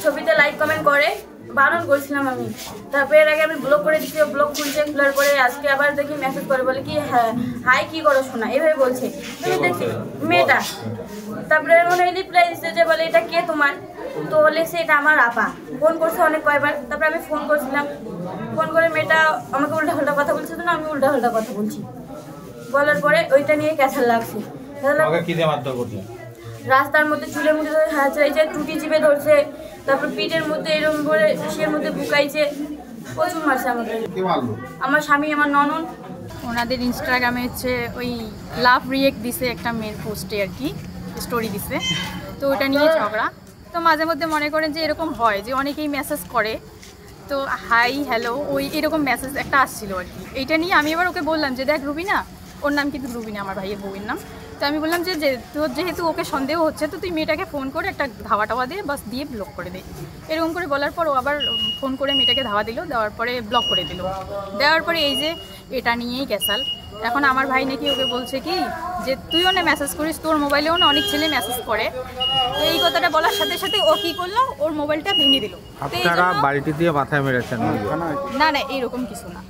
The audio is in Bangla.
ছবিতে লাইক কমেন্ট করে, বারণ করেছিলাম আমি। তারপরে এর আগে আমি ব্লক করে দিচ্ছি, ব্লক খুলছে, খোলার পরে আজকে আবার দেখি মেসেজ করে বলে কি হ্যাঁ হাই কি করো শোনা, এভাবে বলছে। তুমি দেখছি মেয়েটা, তারপরে মনে হয় রিপ্লাই দিচ্ছে যে বলে এটা কে তোমার, তো বলেছে এটা আমার আপা, ফোন করছে অনেক কয়বার। তারপরে আমি ফোন করছিলাম, ফোন করে মেয়েটা আমাকে উল্টাপাল্টা কথা বলছে, তো না আমি উল্টাপাল্টা কথা বলছি, বলার পরে ওইটা নিয়ে ক্যাসাল লাগছে। রাস্তার মধ্যে চুলের মধ্যে ধরে হাত চাইছে, টুটি চিপে ধরছে, তারপর পিঠের মধ্যে এরকম করে শিয়ের মধ্যে বুকাইছে, প্রচুর মারছে আমাকে। আমার স্বামী, আমার ননদ। ওনাদের ইনস্টাগ্রামে হচ্ছে ওই লাভ রিয়েক্ট দিছে একটা মেয়ের পোস্টে আর কি, স্টোরি দিছে, তো ওটা নিয়ে ঝগড়া। তো মাঝে মধ্যে মনে করেন যে এরকম হয় যে অনেকেই মেসেজ করে, তো হাই হ্যালো ওই এরকম মেসেজ একটা আসছিল আর কি। এইটা নিয়ে আমি এবার ওকে বললাম যে দেখ রুবিনা, ওর নাম কিন্তু রুবিনা, আমার ভাইয়ের বউয়ের নাম। তো আমি বললাম যে তোর যেহেতু ওকে সন্দেহ হচ্ছে, তো তুই মেয়েটাকে ফোন করে একটা ধাওয়া টাওয়া দিয়ে বাস দিয়ে ব্লক করে দে। এরকম করে বলার পর ও আবার ফোন করে মেয়েটাকে ধাওয়া দিল, দেওয়ার পরে ব্লক করে দিল। দেওয়ার পরে এই যে এটা নিয়েই ক্যাসাল। এখন আমার ভাই নাকি ওকে বলছে কি যে তুইও না মেসেজ করিস, তোর মোবাইলেও না অনেক ছেলে মেসেজ করে। এই কথাটা বলার সাথে সাথে ও কি করলো, ওর মোবাইলটা ভেঙে দিল। আপনারা বাড়িতে দিয়ে মাথায় মেরেছেন? না না, এইরকম কিছু না।